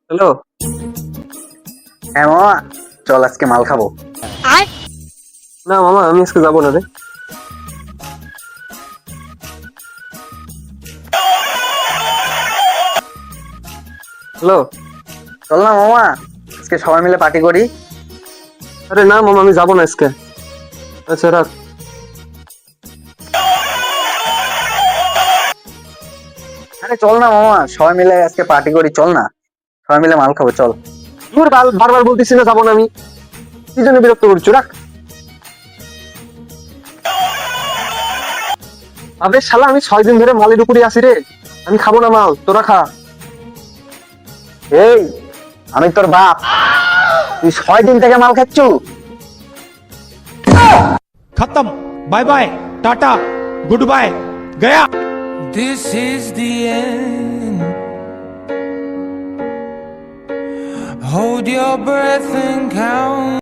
Hello. হ্যাঁ মামা, চল আজকে মাল খাবো। না মামা, আমি আজকে যাবো না রে। হ্যালো। চল না মামা, আজকে সবাই মিলে পার্টি করি। আরে না মামা, আমি যাবো না আজকে। আচ্ছা রাখ। আরে চল না মামা, সবাই মিলে আজকে পার্টি করি, চল না সবাই মিলে মাল খাবো, চল। তোর বারবার বলতেছি না যাবো না আমি, কি জন্য বিরক্ত করছো? রাখ। আবে শালা, আমি 6 দিন ধরে মালের উপরে আছি রে, আমি খাবো না মাল, তোরা খা। এই, আমি তোর বাপ, তুই 6 দিন থেকে মাল খাচ্ছু? खत्म, bye bye, tata, good bye, गया। This is the end. Hold your breath and count.